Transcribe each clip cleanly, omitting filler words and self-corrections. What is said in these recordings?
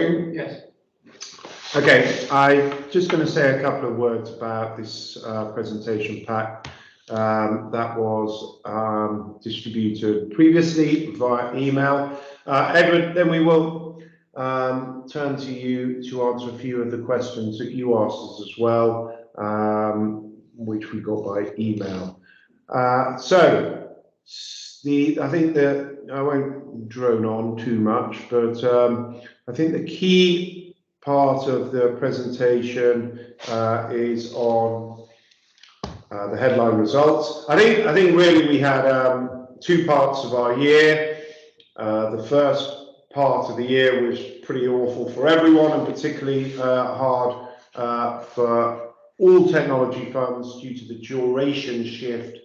working? Yes. Okay, I'm just going to say a couple of words about this presentation pack that was distributed previously via email. Edward, then we will turn to you to answer a few of the questions that you asked us as well, which we got by email. I think that I won't drone on too much, but I think the key part of the presentation is on the headline results. I think really we had two parts of our year. The first part of the year was pretty awful for everyone, and particularly hard for all technology funds due to the duration shift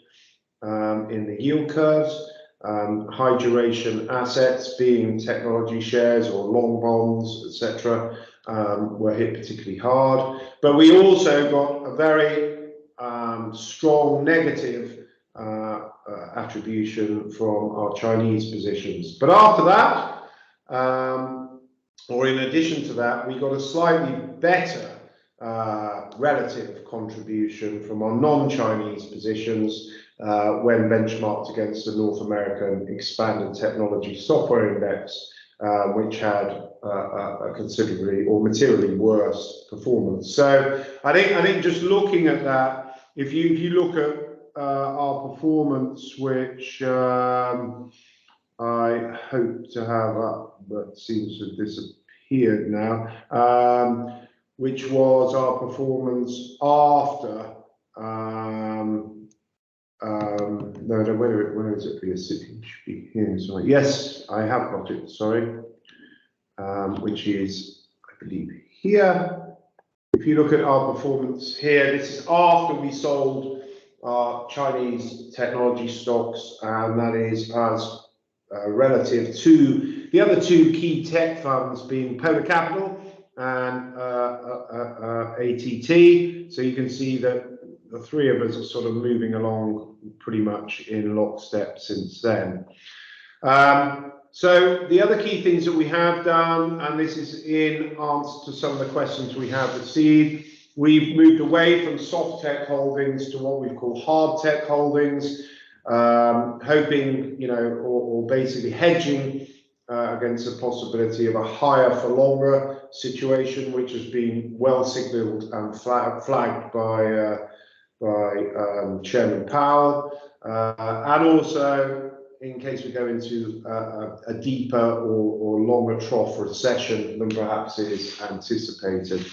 in the yield curves. High duration assets, being technology shares or long bonds, etc., were hit particularly hard. But we also got a very strong negative attribution from our Chinese positions. But after that, or in addition to that, we got a slightly better relative contribution from our non-Chinese positions when benchmarked against the North American Expanded Technology Software Index, which had a considerably or materially worse performance. So I think just looking at that, if you look at our performance, which I hope to have up, but seems to have disappeared now, which was our performance after. No, where is it? It should be here. Sorry. Yes, I have got it. Sorry, which is, I believe, here. If you look at our performance here, this is after we sold our Chinese technology stocks, and that is as relative to the other two key tech funds, being Polar Capital and ATT. So you can see that the three of us are sort of moving along pretty much in lockstep since then. So the other key things that we have done, and this is in answer to some of the questions we have received, we've moved away from soft tech holdings to what we call hard tech holdings, hoping, or basically hedging against the possibility of a higher for longer situation, which has been well signaled and flagged by Chairman Powell, and also in case we go into a deeper or longer trough recession than perhaps is anticipated.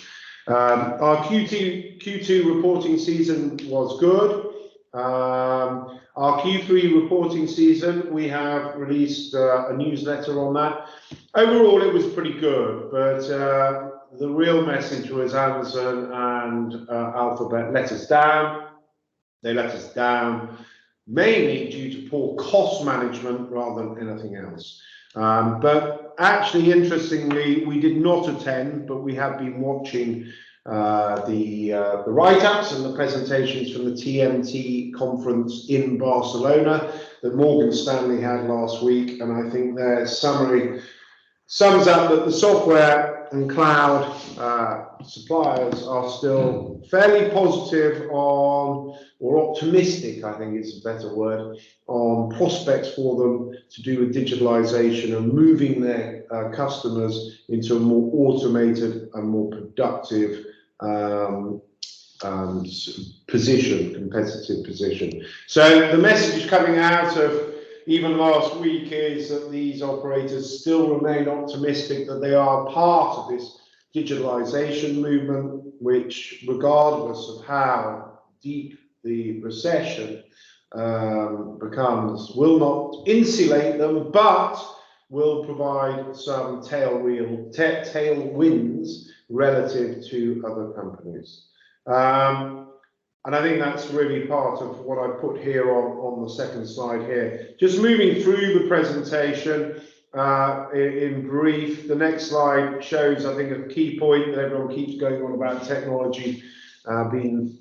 Our Q2 reporting season was good. Our Q3 reporting season, we have released a newsletter on that. Overall, it was pretty good, but the real message was Amazon and Alphabet let us down. They let us down mainly due to poor cost management rather than anything else. But actually, interestingly, we did not attend, but we have been watching the write-ups and the presentations from the TMT conference in Barcelona that Morgan Stanley had last week, and I think their summary sums up that the software and cloud suppliers are still fairly positive on, or optimistic, I think is a better word, on prospects for them to do with digitalization and moving their customers into a more automated and more productive competitive position. So the message coming out of even last week is that these operators still remain optimistic that they are part of this digitalization movement, which, regardless of how deep the recession becomes, will not insulate them, but will provide some tailwinds relative to other companies. And I think that's really part of what I put here on the second slide here. Just moving through the presentation in brief, the next slide shows, I think, a key point that everyone keeps going on about technology being,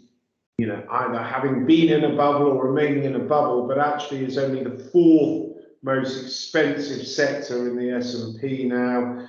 either having been in a bubble or remaining in a bubble, but actually is only the fourth most expensive sector in the S&P now.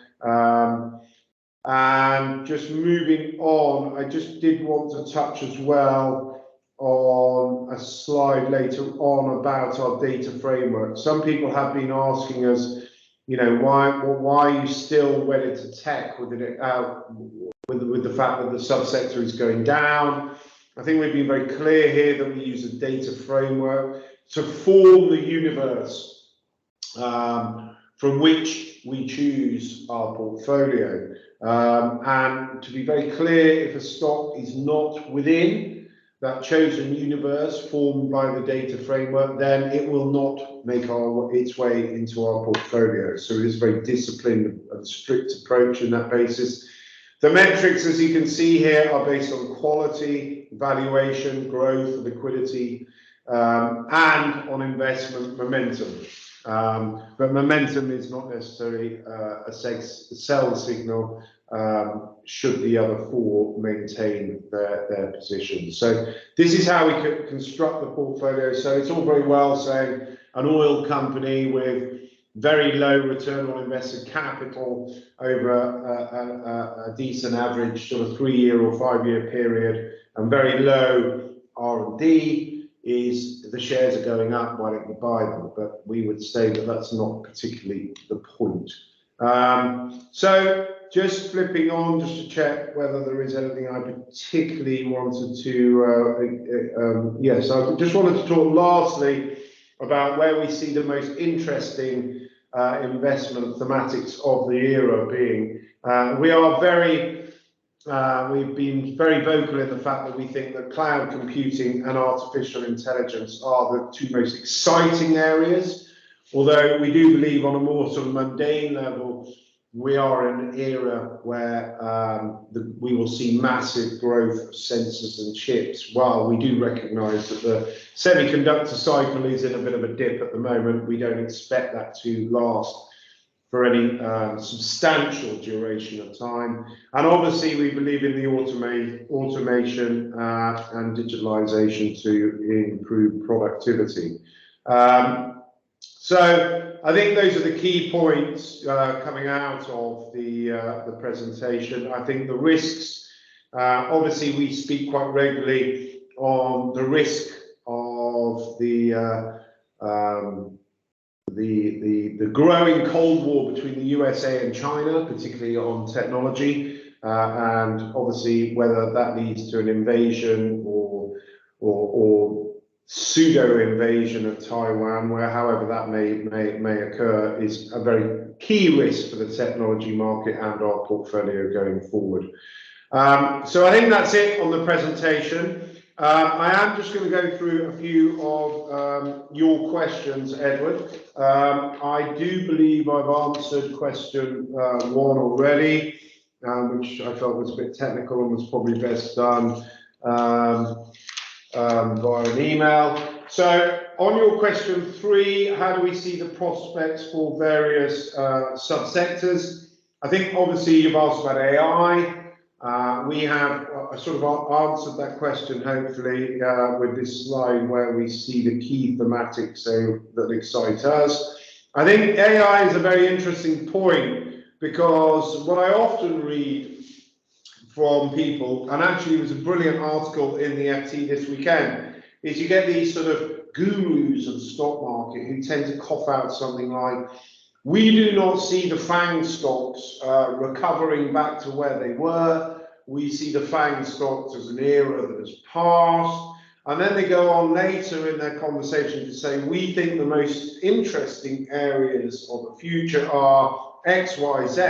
And just moving on, I just did want to touch as well on a slide later on about our data framework. Some people have been asking us, you know, why are you still wedded to tech with the fact that the subsector is going down? I think we've been very clear here that we use a data framework to form the universe from which we choose our portfolio. And to be very clear, if a stock is not within that chosen universe formed by the data framework, then it will not make its way into our portfolio. So it is a very disciplined and strict approach in that basis. The metrics, as you can see here, are based on quality, valuation, growth, liquidity, and on investment momentum. But momentum is not necessarily a sell signal should the other four maintain their positions. So this is how we could construct the portfolio. So it's all very well saying an oil company with very low return on invested capital over a decent average sort of 3-year or 5-year period and very low R&D, is the shares are going up, why don't you buy them? But we would say that that's not particularly the point. So just flipping on, just to check whether there is anything I particularly wanted to, yes, I just wanted to talk lastly about where we see the most interesting investment thematics of the era being. We've been very vocal in the fact that we think that cloud computing and artificial intelligence are the two most exciting areas, although we do believe on a more sort of mundane level, we are in an era where we will see massive growth of sensors and chips. While we do recognise that the semiconductor cycle is in a bit of a dip at the moment, we don't expect that to last for any substantial duration of time. And obviously we believe in the automation and digitalization to improve productivity. So I think those are the key points coming out of the presentation. I think the risks, obviously we speak quite regularly on the risk of the growing Cold War between the USA and China, particularly on technology, and obviously whether that leads to an invasion or pseudo invasion of Taiwan, where however that may occur, is a very key risk for the technology market and our portfolio going forward. So I think that's it on the presentation. I am just going to go through a few of your questions, Edward. I do believe I've answered question 1 already, which I felt was a bit technical and was probably best done via an email. So on your question 3, how do we see the prospects for various subsectors? I think obviously you've asked about AI. We have sort of answered that question hopefully with this slide where we see the key thematics that excite us. I think AI is a very interesting point because what I often read from people, and actually it was a brilliant article in the FT this weekend, is you get these sort of gurus of the stock market who tend to cough out something like, we do not see the FANG stocks recovering back to where they were. We see the FANG stocks as an era that has passed. And then they go on later in their conversation to say, we think the most interesting areas of the future are X, Y, Z,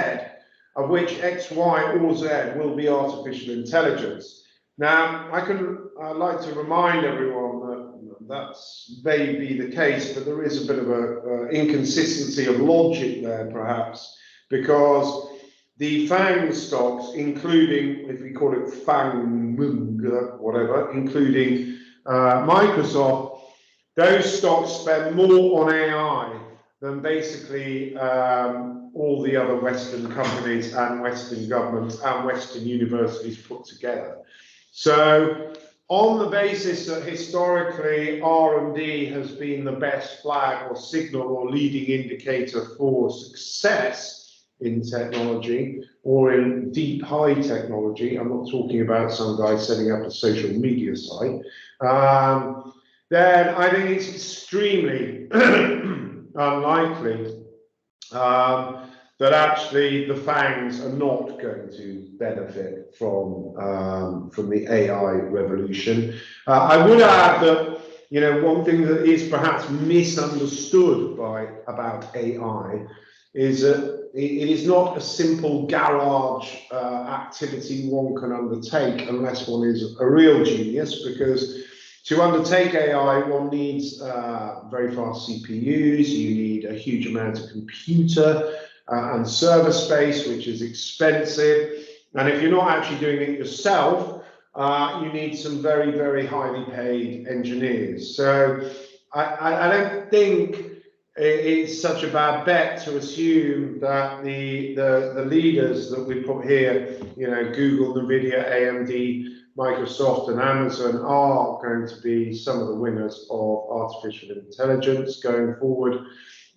of which X, Y, or Z will be artificial intelligence. Now, I'd like to remind everyone that may be the case, but there is a bit of an inconsistency of logic there, perhaps, because the FANG stocks, including, if we call it FANG, whatever, including Microsoft, those stocks spend more on AI than basically all the other Western companies and Western governments and Western universities put together. So on the basis that historically R&D has been the best flag or signal or leading indicator for success, in technology or in deep high technology, I'm not talking about some guy setting up a social media site, then I think it's extremely unlikely that actually the FANGs are not going to benefit from the AI revolution. I would add that, you know, one thing that is perhaps misunderstood about AI is that it is not a simple garage activity one can undertake unless one is a real genius, because to undertake AI, one needs very fast CPUs, you need a huge amount of computer and server space, which is expensive. And if you're not actually doing it yourself, you need some very, very highly paid engineers. So I don't think it's such a bad bet to assume that the leaders that we put here, you know, Google, NVIDIA, AMD, Microsoft and Amazon are going to be some of the winners of artificial intelligence going forward.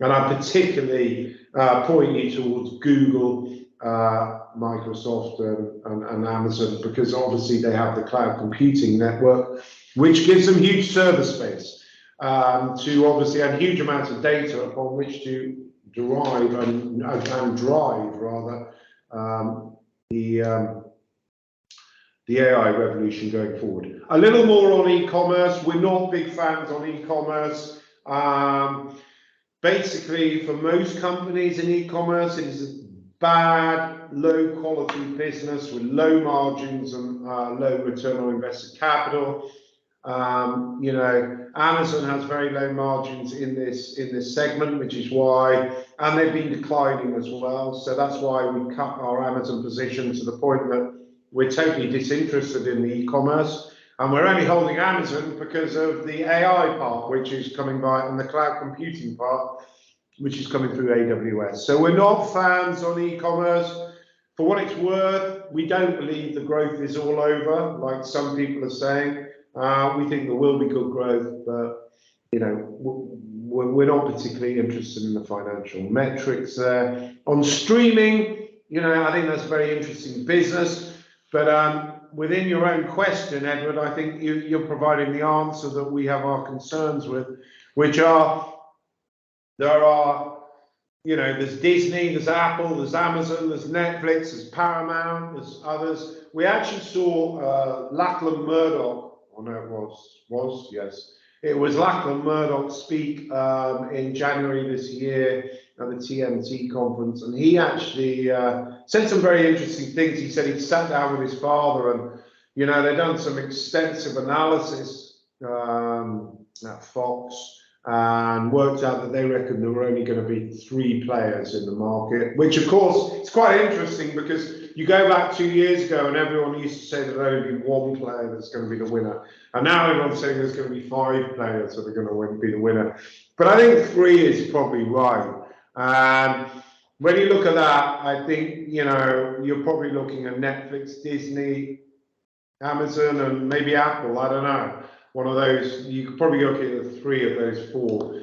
And I particularly point you towards Google, Microsoft and Amazon, because obviously they have the cloud computing network, which gives them huge server space to obviously and huge amounts of data upon which to derive and drive rather the AI revolution going forward. A little more on e-commerce. We're not big fans on e-commerce. Basically, for most companies in e-commerce, it is a bad, low-quality business with low margins and low return on invested capital. You know, Amazon has very low margins in this segment, which is why, and they've been declining as well. So that's why we cut our Amazon position to the point that we're totally disinterested in the e-commerce. And we're only holding Amazon because of the AI part, which is coming by, and the cloud computing part, which is coming through AWS. So we're not fans on e-commerce. For what it's worth, we don't believe the growth is all over, like some people are saying. We think there will be good growth, but you know, we're not particularly interested in the financial metrics there. On streaming, you know, I think that's a very interesting business. But within your own question, Edward, I think you're providing the answer that we have our concerns with, which are, there are, you know, there's Disney, there's Apple, there's Amazon, there's Netflix, there's Paramount, there's others. We actually saw Lachlan Murdoch, oh no, it was Lachlan Murdoch speak in January this year at the TMT conference, and he actually said some very interesting things. He said he'd sat down with his father, and you know, they'd done some extensive analysis at Fox and worked out that they reckon there were only going to be 3 players in the market, which of course it's quite interesting because you go back 2 years ago and everyone used to say there'd only be 1 player that's going to be the winner, and now everyone's saying there's going to be 5 players that are going to be the winner. But I think 3 is probably right. And when you look at that, I think, you know, you're probably looking at Netflix, Disney, Amazon, and maybe Apple. I don't know. One of those, you could probably look at 3 of those 4.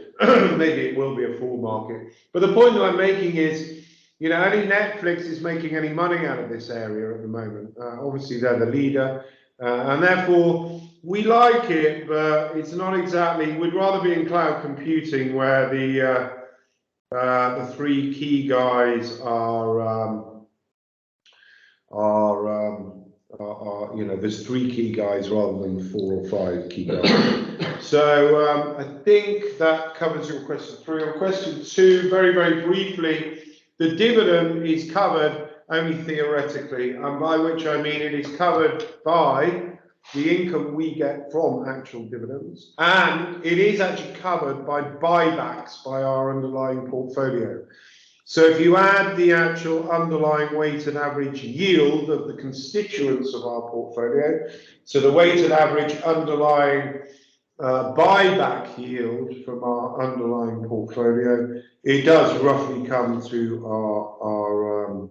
Maybe it will be a 4 market. But the point that I'm making is, you know, only Netflix is making any money out of this area at the moment. Obviously, they're the leader, and therefore we like it, but it's not exactly. We'd rather be in cloud computing, where the 3 key guys are you know, there's 3 key guys rather than 4 or 5 key guys. So I think that covers your question 3. On question 2, very, very briefly, the dividend is covered only theoretically, and by which I mean it is covered by the income we get from actual dividends, and it is actually covered by buybacks by our underlying portfolio. So if you add the actual underlying weighted average yield of the constituents of our portfolio, so the weighted average underlying buyback yield from our underlying portfolio, it does roughly come to our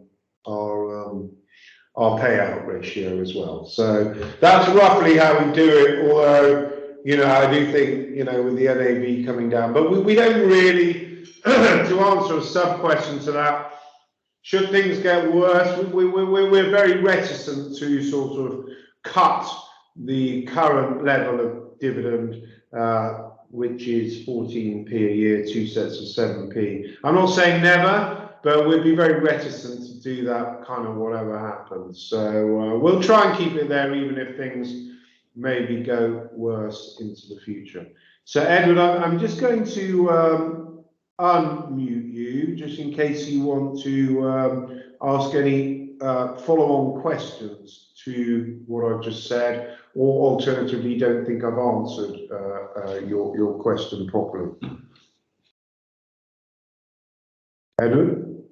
payout ratio as well. So that's roughly how we do it, although, you know, I do think, you know, with the NAV coming down, but we don't really, to answer a sub question to that, should things get worse, we're very reticent to sort of cut the current level of dividend, which is 14p a year, 2 sets of 7p. I'm not saying never, but we'd be very reticent to do that kind of whatever happens. So we'll try and keep it there, even if things maybe go worse into the future. So Edward, I'm just going to unmute you, just in case you want to ask any follow-on questions to what I've just said, or alternatively don't think I've answered your question properly. Edward?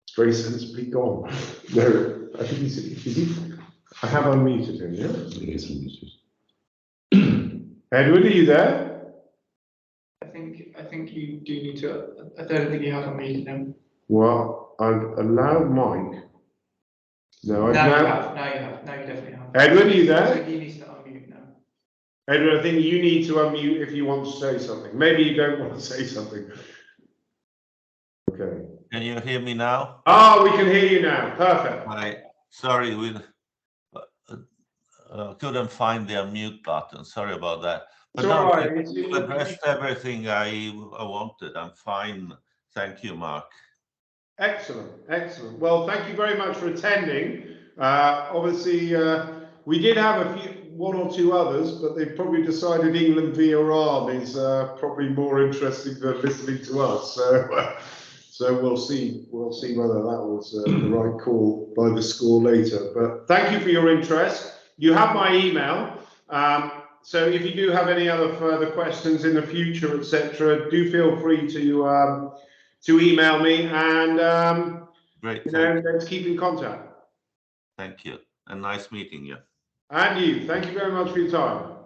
It's very sensibly gone. No, I think is he? I have unmuted him, yeah? He is unmuted. Edward, are you there? I think you do need to. I don't think you have unmuted him. Well, I've allowed Mike. No, Now you have. Now you definitely have. Edward, are you there? I think he needs to unmute now. Edward, I think you need to unmute if you want to say something. Maybe you don't want to say something. Okay. Can you hear me now? Ah, we can hear you now. Perfect. Sorry, we couldn't find the unmute button. Sorry about that. But It's no, all right. you addressed everything I wanted. I'm fine. Thank you, Mark. Excellent, excellent. Well, thank you very much for attending. Obviously, we did have one or two others, but they've probably decided England v Iran is probably more interesting than listening to us. So we'll see whether that was the right call by the score later. But thank you for your interest. You have my email. So if you do have any other further questions in the future, etc., do feel free to email me, and Great. let's keep in contact. Thank you, and nice meeting you. And you. Thank you very much for your time.